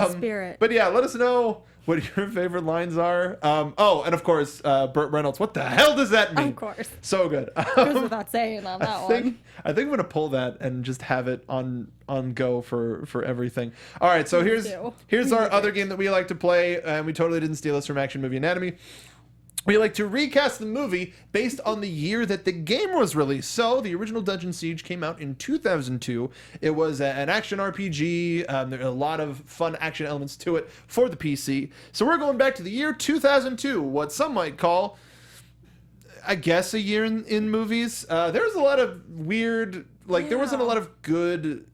Spirit. But yeah, let us know what your favorite lines are. Oh, and of course, Burt Reynolds. What the hell does that mean? Of course. So good. Goes without saying on that one. I think I'm gonna pull that and just have it on go for everything. All right, so here's our other game that we like to play, and we totally didn't steal this from Action Movie Anatomy. We like to recast the movie based on the year that the game was released. So the original Dungeon Siege came out in 2002. It was an action RPG. There are a lot of fun action elements to it for the PC. So we're going back to the year 2002, what some might call, I guess, a year in movies. There was a lot of weird, there wasn't a lot of good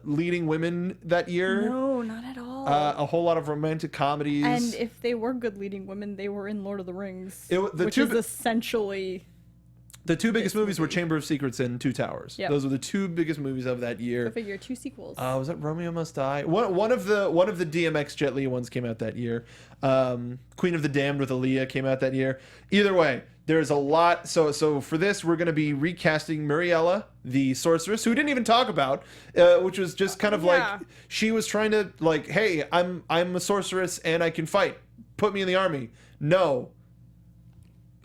leading women that year. No, not at all. A whole lot of romantic comedies. And if they were good leading women, they were in Lord of the Rings, which is essentially... The two biggest movies were Chamber of Secrets and Two Towers. Yep. Those were the two biggest movies of that year. I figure 2 sequels. Was that Romeo Must Die? One of the DMX Jet Li ones came out that year. Queen of the Damned with Aaliyah came out that year. Either way, there's a lot. So for this, we're going to be recasting Mariella, the sorceress, who we didn't even talk about, which was just kind of like, she was trying to hey, I'm a sorceress and I can fight. Put me in the army. No.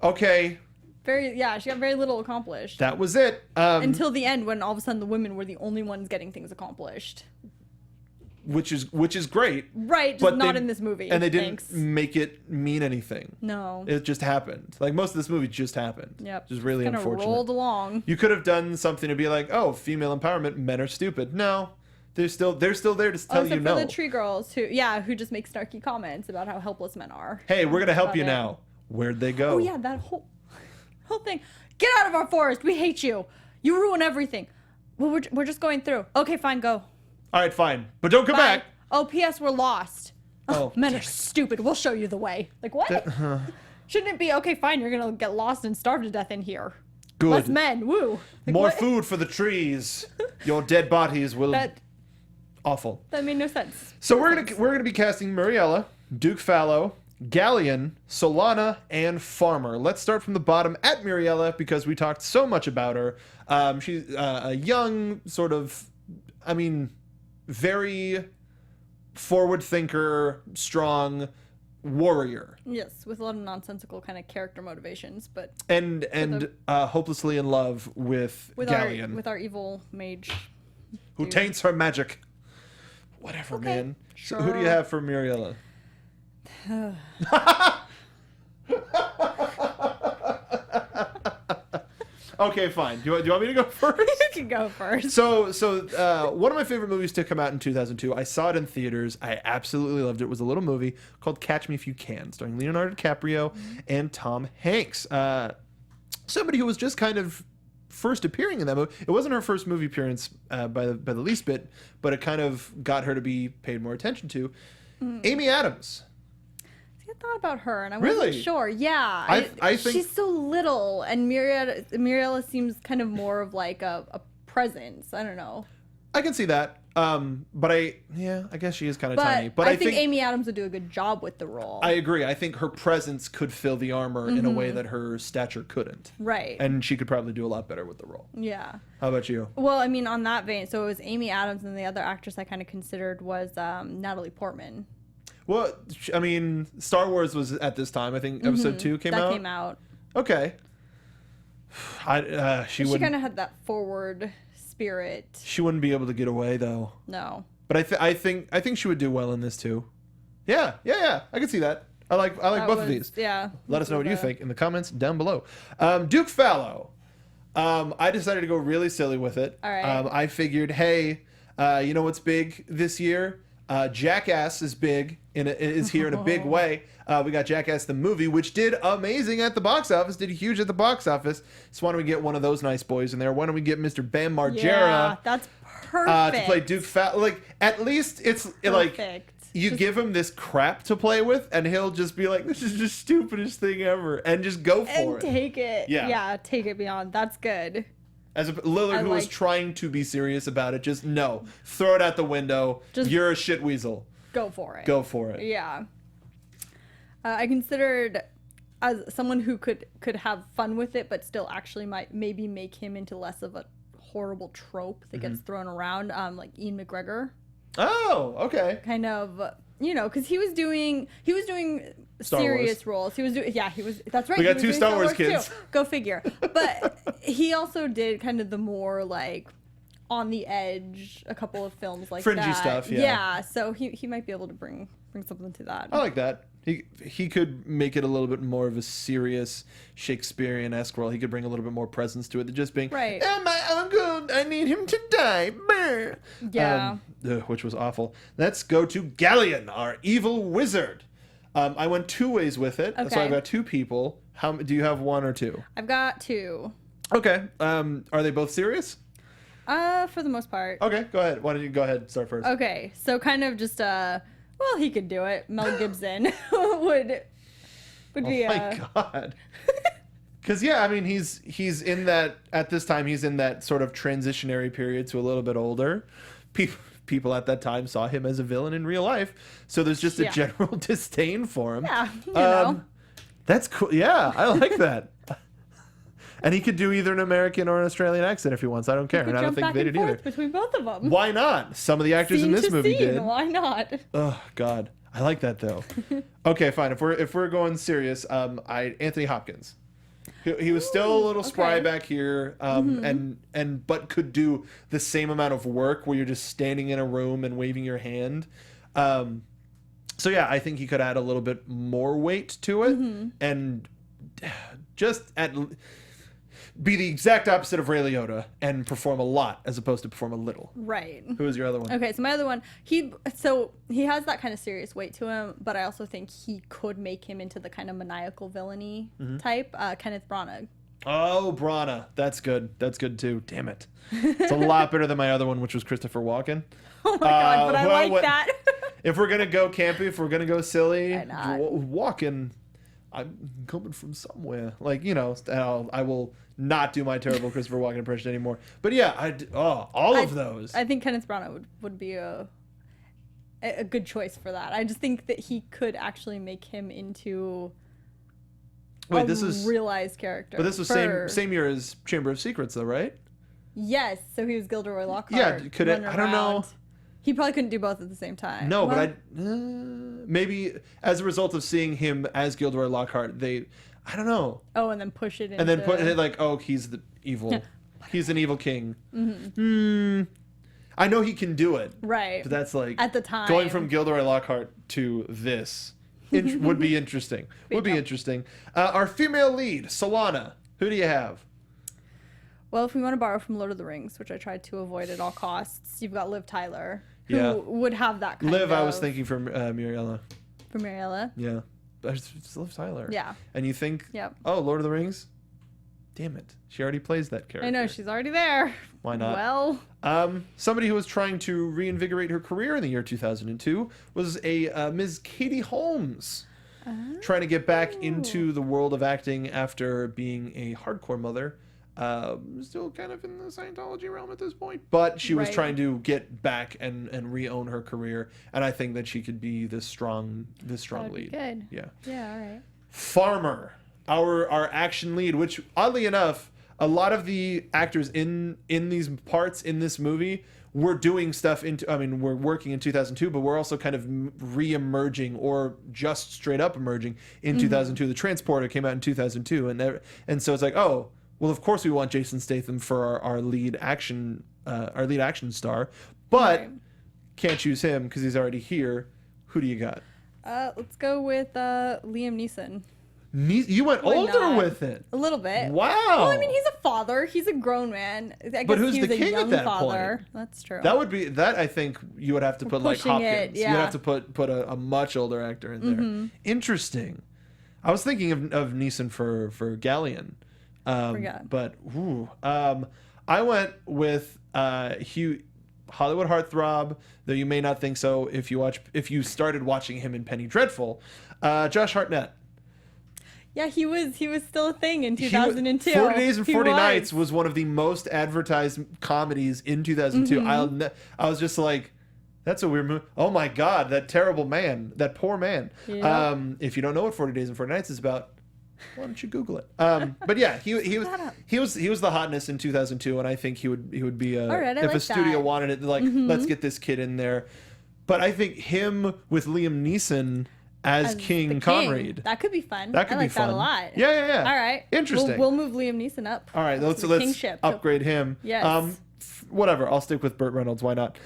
Okay. She got very little accomplished. That was it. Until the end, when all of a sudden the women were the only ones getting things accomplished. Which is great. Right, just not in this movie. And they didn't make it mean anything. No. It just happened. Most of this movie just happened. Yep. Just really Kinda unfortunate. rolled along. You could have done something to be like, oh, female empowerment, men are stupid. No. They're still there to tell you no. For the tree girls who just make snarky comments about how helpless men are. Hey, we're going to help you now. Where'd they go? Oh yeah, that whole thing. Get out of our forest. We hate you. You ruin everything. Well, we're just going through. Okay, fine, go. All right, fine. But don't come back. Oh, P.S. We're lost. Oh, men are stupid. We'll show you the way. What? Shouldn't it be, okay, fine, you're going to get lost and starve to death in here. Good. Less men. Woo. More food for the trees. Your dead bodies will... Awful. That made no sense. So we're gonna be casting Mariella, Duke Fallow, Galleon, Solana, and Farmer. Let's start from the bottom at Muriella because we talked so much about her. She's a young, sort of, very forward thinker, strong warrior. Yes, with a lot of nonsensical kind of character motivations, but and hopelessly in love with Galleon, with our evil mage who taints her magic. Whatever, Okay, man. sure. So who do you have for Muriella? Okay, fine. Do you want me to go first? You can go first. So one of my favorite movies to come out in 2002. I saw it in theaters. I absolutely loved it. It was a little movie called Catch Me If You Can, starring Leonardo DiCaprio and Tom Hanks. Somebody who was just kind of first appearing in that movie. It wasn't her first movie appearance by the least bit, but it kind of got her to be paid more attention to. Amy Adams. I thought about her, and I Really? wasn't sure. Yeah, I think she's so little, and Muriella seems kind of more of like a presence. I don't know. I can see that. But I guess she is kind of But tiny. But I think Amy Adams would do a good job with the role. I agree. I think her presence could fill the armor in a way that her stature couldn't. Right. And she could probably do a lot better with the role. Yeah. How about you? Well, I mean, on that vein, so it was Amy Adams, and the other actress I kind of considered was Natalie Portman. Well, I mean, Star Wars was at this time. I think episode 2 came out. That came out. Okay. She She wouldn't. kind of had that forward spirit. She wouldn't be able to get away though. No. But I think she would do well in this too. Yeah. I can see that. I like both of these. Yeah. Let us know what you think in the comments down below. Duke Fallow. I decided to go really silly with it. All right. I figured, hey, you know what's big this year? Jackass is big is here in a big way. We got Jackass the movie, which did amazing at the box office, did huge at the box office. So why don't we get one of those nice boys in there? Why don't we get Mr. Bam Margera? Yeah, that's perfect. To play Duke Fallow. Like, at least it's like you give him this crap to play with, and he'll just be like, "This is the stupidest thing ever," and just go for it. Take it. Yeah. Take it beyond. That's good. As Lillard, who was trying to be serious about it, just no, throw it out the window. You're a shit weasel. Go for it. Go for it. Yeah. I considered as someone who could have fun with it, but still actually might maybe make him into less of a horrible trope that gets thrown around, like Ian McGregor. Oh, okay. Kind of, because he was doing Star serious Wars. roles. He was doing, that's right. We got he was two doing Star Wars kids. Too. Go figure. But he also did kind of the more like on the edge, a couple of films like Fringy that. stuff, yeah. Yeah, so he might be able to bring something to that. I like that. He could make it a little bit more of a serious Shakespearean-esque role. He could bring a little bit more presence to it than just being, right. My uncle, I need him to die. Brr. Yeah. Which was awful. Let's go to Galleon, our evil wizard. I went two ways with it, so Okay. I've got two people. How do you have one or two? I've got two. Okay. Are they both serious? For the most part. Okay, go ahead. Why don't you go ahead and start first? Okay, so kind of just well, he could do it. Mel Gibson would be. Oh my god. Because I mean, he's in that at this time. He's in that sort of transitionary period to a little bit older. People at that time saw him as a villain in real life, so there's just a general disdain for him. Yeah, you know. That's cool. Yeah, I like that. And he could do either an American or an Australian accent if he wants. I don't care. And I don't think they did either. Between both of them. Why not? Some of the actors in this movie did. Why not? Oh God, I like that though. Okay, fine. If we're going serious, Anthony Hopkins. He was still a little spry back here, but could do the same amount of work where you're just standing in a room and waving your hand. So yeah, I think he could add a little bit more weight to it, and just be the exact opposite of Ray Liotta and perform a lot as opposed to perform a little. Right. Who was your other one? Okay, so my other one, he has that kind of serious weight to him, but I also think he could make him into the kind of maniacal villainy type. Kenneth Branagh. Oh, Branagh. That's good. That's good too. Damn it. It's a lot better than my other one, which was Christopher Walken. Oh my god, but I like that. If we're gonna go campy, if we're gonna go silly, Walken. I'm coming from somewhere. Like, I will not do my terrible Christopher Walken impression anymore. But yeah, all of those. I think Kenneth Branagh would be a good choice for that. I just think that he could actually make him into this is realized character. But this was same year as Chamber of Secrets, though, right? Yes. So he was Gilderoy Lockhart. Yeah. Could it? I don't know. He probably couldn't do both at the same time. No, well, but maybe as a result of seeing him as Gilderoy Lockhart, I don't know. Oh, and then push it into... And then put it like, oh, he's the evil. He's an evil king. I know he can do it. Right. But that's like... At the time. Going from Gilderoy Lockhart to this would be interesting. Would be interesting. Our female lead, Solana. Who do you have? Well, if we want to borrow from Lord of the Rings, which I tried to avoid at all costs, you've got Liv Tyler, who would have that kind of... Liv, I was thinking for Muriella. For Muriella? Yeah. It's Liv Tyler. Yeah. And you think, oh, Lord of the Rings? Damn it. She already plays that character. I know, she's already there. Why not? Well... somebody who was trying to reinvigorate her career in the year 2002 was a Ms. Katie Holmes. Trying to get back into the world of acting after being a hardcore mother. Still kind of in the Scientology realm at this point, but she was trying to get back and re-own her career, and I think that she could be this strong lead. Good. Yeah. Yeah. All right. Farmer, our action lead, which oddly enough, a lot of the actors in these parts in this movie were doing stuff we're working in 2002, but we're also kind of re-emerging or just straight up emerging in 2002. The Transporter came out in 2002, and so it's like, oh. Well, of course we want Jason Statham for our lead action star, but can't choose him because he's already here. Who do you got? Let's go with Liam Neeson. You went older with it. A little bit. Wow. Well, I mean, he's a father. He's a grown man. I guess but who's he the was king a young at that father. point? That's true. That would be that. I think you would have to put like Hopkins. Yeah. You'd have to put a much older actor in there. Interesting. I was thinking of Neeson for Galleon. But I went with Hollywood heartthrob, though you may not think so if you started watching him in Penny Dreadful, Josh Hartnett. Yeah, he was still a thing in 2002. 40 Days and 40 Nights was one of the most advertised comedies in 2002. I was just like, that's a weird movie. Oh my God, that terrible man, that poor man. Yeah. If you don't know what 40 Days and 40 Nights is about, why don't you Google it? But yeah, he was the hotness in 2002, and I think he would be if a studio wanted it, like let's get this kid in there. But I think him with Liam Neeson as King Conrad, that could be fun. That could be fun. That a lot. Yeah. All right, interesting. We'll move Liam Neeson up. All right, let's upgrade him. Yes. Whatever. I'll stick with Burt Reynolds. Why not?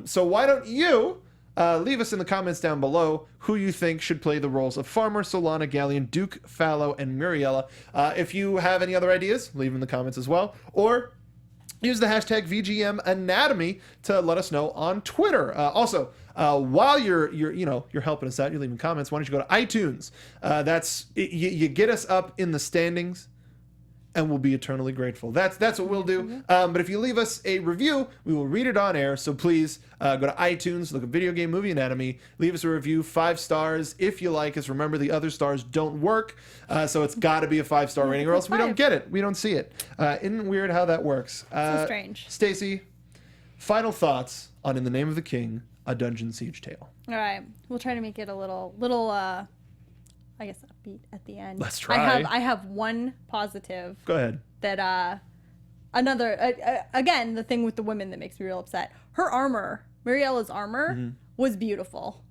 So why don't you? Leave us in the comments down below who you think should play the roles of Farmer, Solana, Galleon, Duke, Fallow, and Muriella. If you have any other ideas, leave them in the comments as well. Or use the hashtag VGMAnatomy to let us know on Twitter. Also, while you're helping us out, you're leaving comments, why don't you go to iTunes? You get us up in the standings, and we'll be eternally grateful. That's what we'll do. But if you leave us a review, we will read it on air. So please go to iTunes, look at Video Game Movie Anatomy, leave us a review, 5 stars if you like us. Remember, the other stars don't work, so it's got to be a 5-star rating, or else we don't get it. We don't see it. Isn't it weird how that works? So strange. Stacey, final thoughts on In the Name of the King, a Dungeon Siege Tale. All right, we'll try to make it a little I guess upbeat at the end. Let's try. I have one positive. Go ahead. That again, the thing with the women that makes me real upset. Her armor, Muriella's armor, was beautiful.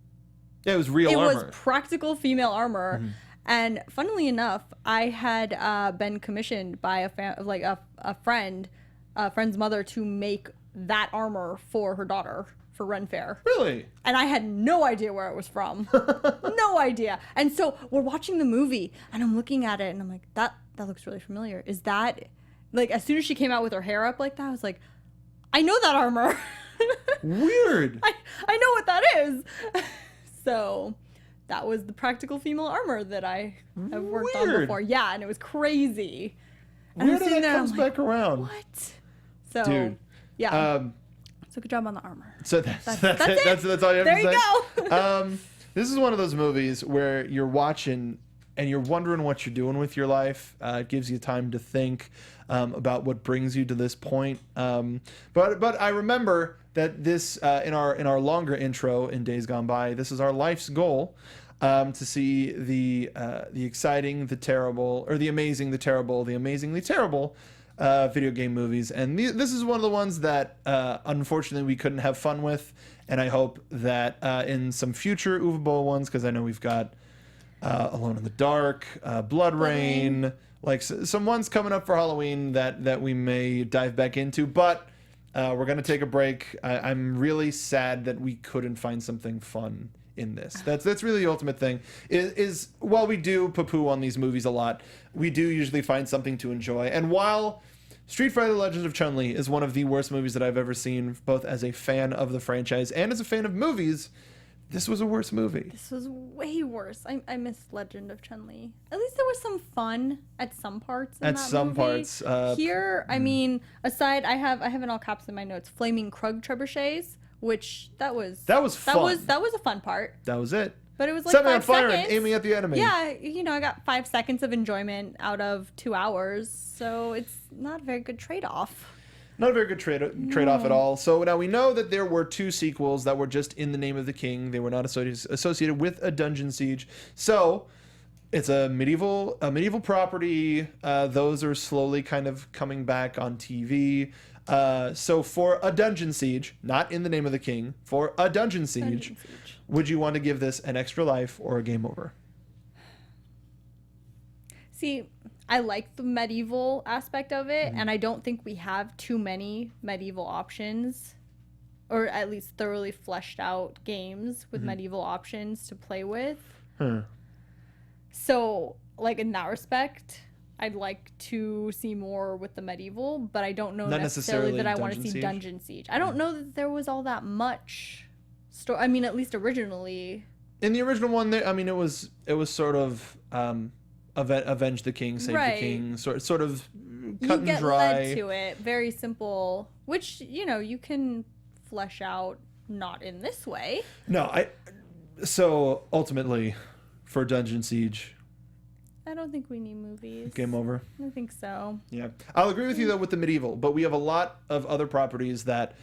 Yeah, it was real armor. It was practical female armor. And funnily enough, I had been commissioned by a friend's mother to make that armor for her daughter for Ren Fair. Really? And I had no idea where it was from. No idea. And so we're watching the movie and I'm looking at it and I'm like, that looks really familiar. Is that, like, as soon as she came out with her hair up like that, I was like, I know that armor. Weird. I know what that is. So that was the practical female armor that I have worked on before. Yeah, and it was crazy. And weird that comes back around. What? So, dude. Yeah. So good job on the armor. So that's it. That's all you have to say? There you go. This is one of those movies where you're watching and you're wondering what you're doing with your life. It gives you time to think about what brings you to this point. But I remember that this in our longer intro in Days Gone By, this is our life's goal. To see the exciting, the terrible, or the amazing, the terrible, the amazingly terrible video game movies. And this is one of the ones that, unfortunately, we couldn't have fun with. And I hope that in some future Uwe Boll ones, because I know we've got Alone in the Dark, Blood Rain, like some ones coming up for Halloween that we may dive back into. But we're going to take a break. I'm really sad that we couldn't find something fun in this. That's really the ultimate thing is while we do poo-poo on these movies a lot, we do usually find something to enjoy. And while Street Fighter Legends of Chun-Li is one of the worst movies that I've ever seen, both as a fan of the franchise and as a fan of movies, this was a worse movie. This was way worse. I miss Legend of Chun-Li. At least there was some fun at some parts in that movie. Here, I mean, aside, I have in all caps in my notes, Flaming Krug Trebuchets, which that was fun. That was a fun part. That was it. But it was like Set me 5 on fire seconds. and aiming at the enemy. Yeah, I got 5 seconds of enjoyment out of 2 hours, so it's not a very good trade-off. Not a very good trade-off at all. So now we know that there were 2 sequels that were just in the name of the king. They were not associated with a dungeon siege. So it's a medieval property. Those are slowly kind of coming back on TV. So for a dungeon siege, not in the name of the king, for a dungeon siege, would you want to give this an extra life or a game over? See, I like the medieval aspect of it, and I don't think we have too many medieval options, or at least thoroughly fleshed out games with medieval options to play with. So, like, in that respect, I'd like to see more with the medieval, but I don't know necessarily that I want to see Dungeon Siege. I don't know that there was all that much story. I mean, at least originally. In the original one, it was sort of avenge the king, save the king, sort of cut and dry. You get led to it, very simple, which you can flesh out not in this way. No, so ultimately, for Dungeon Siege, I don't think we need movies. Game over. I think so. Yeah, I'll agree with you though with the medieval, but we have a lot of other properties that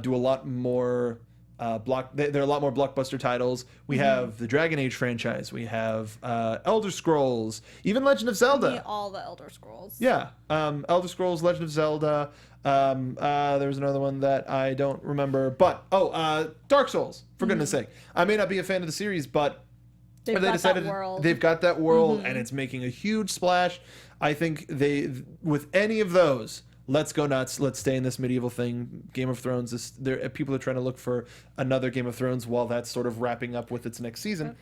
do a lot more. There are a lot more blockbuster titles. We have the Dragon Age franchise. We have Elder Scrolls, even Legend of Zelda. All the Elder Scrolls. Yeah, Elder Scrolls, Legend of Zelda. There was another one that I don't remember, but Dark Souls. For goodness sake, I may not be a fan of the series, but they've got that world, and it's making a huge splash. I think with any of those. Let's go nuts. Let's stay in this medieval thing. Game of Thrones. People are trying to look for another Game of Thrones while that's sort of wrapping up with its next season.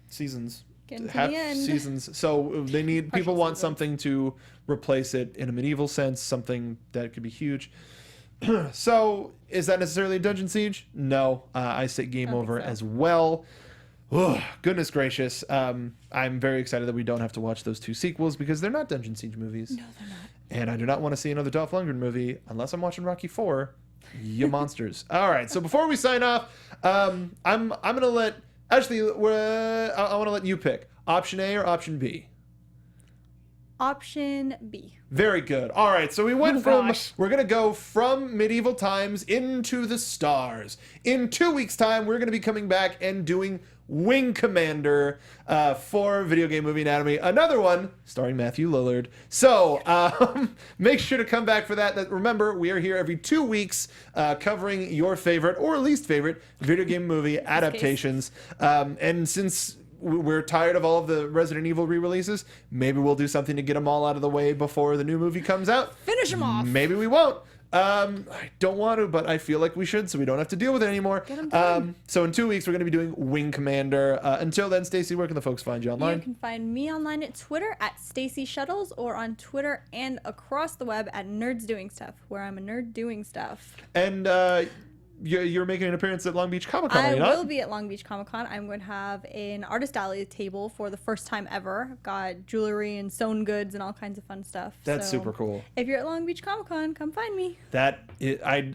Seasons. Getting to the end. Seasons. So they need. People want something to replace it in a medieval sense. Something that could be huge. So is that necessarily a Dungeon Siege? No. I say game over as well. Oh, goodness gracious. I'm very excited that we don't have to watch those 2 sequels because they're not Dungeon Siege movies. No, they're not. And I do not want to see another Dolph Lundgren movie unless I'm watching Rocky 4. You monsters. All right. So before we sign off, I'm going to let... Actually, I want to let you pick. Option A or option B? Option B. Very good. All right. So we went we're going to go from medieval times into the stars. In 2 weeks' time, we're going to be coming back and doing Wing Commander for Video Game Movie Anatomy. Another one starring Matthew Lillard. So make sure to come back for that. Remember, we are here every 2 weeks covering your favorite or least favorite video game movie adaptations. And since we're tired of all of the Resident Evil re-releases, maybe we'll do something to get them all out of the way before the new movie comes out. Finish them off. Maybe we won't. I don't want to, but I feel like we should, so we don't have to deal with it anymore. So in 2 weeks, we're going to be doing Wing Commander. Until then, Stacey, where can the folks find you online? You can find me online at Twitter at Stacey Shuttles, or on Twitter and across the web at Nerds Doing Stuff, where I'm a nerd doing stuff. And you're making an appearance at Long Beach Comic Con. I are you not? will be at Long Beach Comic Con. I'm going to have an artist alley table for the first time ever. I've got jewelry and sewn goods and all kinds of fun stuff. That's So super cool. If you're at Long Beach Comic Con, come find me. I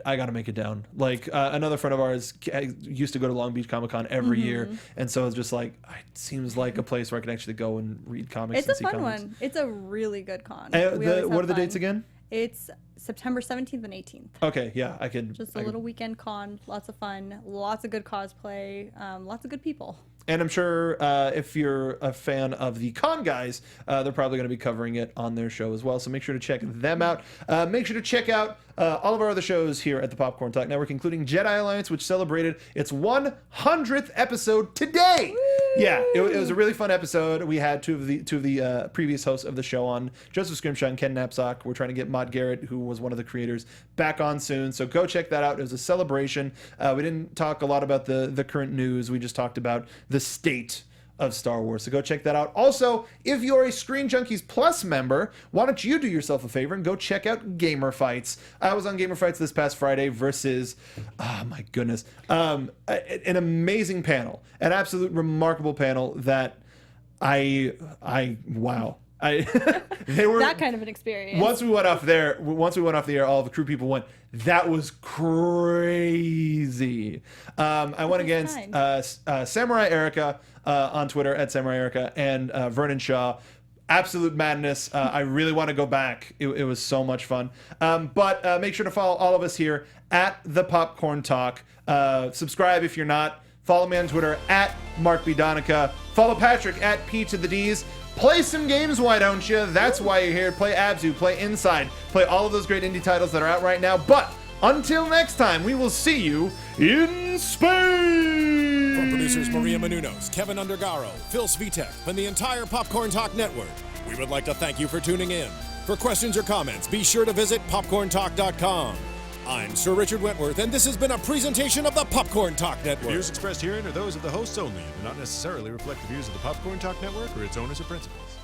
got to make it down. Like another friend of ours used to go to Long Beach Comic Con every year, and so it's just like it seems like a place where I can actually go and read comics. It's and a see fun comics. one. It's a really good con. What We always are have the fun. dates again? It's September 17th and 18th. Okay, yeah, I could. Just a little weekend con, lots of fun, lots of good cosplay, lots of good people. And I'm sure if you're a fan of the Con Guys, they're probably going to be covering it on their show as well. So make sure to check them out. Make sure to check out all of our other shows here at the Popcorn Talk Network, including Jedi Alliance, which celebrated its 100th episode today. Woo! Yeah, it was a really fun episode. We had two of the previous hosts of the show on, Joseph Scrimshaw and Ken Knapsack. We're trying to get Maude Garrett, who was one of the creators, back on soon. So go check that out. It was a celebration. We didn't talk a lot about the current news. We just talked about the state of Star Wars. So go check that out. Also, if you're a Screen Junkies Plus member, why don't you do yourself a favor and go check out Gamer Fights. I was on Gamer Fights this past Friday versus, oh my goodness, an amazing panel, an absolute remarkable panel that wow. They were That kind of an experience. Once we went off the air, all the crew people went, that was crazy. I went against Samurai Erica on Twitter at Samurai Erica and Vernon Shaw. Absolute madness. I really want to go back. It was so much fun. But make sure to follow all of us here at the Popcorn Talk. Subscribe if you're not. Follow me on Twitter at Mark B. Donica. Follow Patrick at P to the D's. Play some games, why don't you? That's why you're here. Play Abzu, play Inside, play all of those great indie titles that are out right now. But until next time, we will see you in space! From producers Maria Menounos, Kevin Undergaro, Phil Svitek, and the entire Popcorn Talk Network, we would like to thank you for tuning in. For questions or comments, be sure to visit popcorntalk.com. I'm Sir Richard Wentworth, and this has been a presentation of the Popcorn Talk The Network. views expressed herein are those of the hosts only and do not necessarily reflect the views of the Popcorn Talk Network or its owners or principals.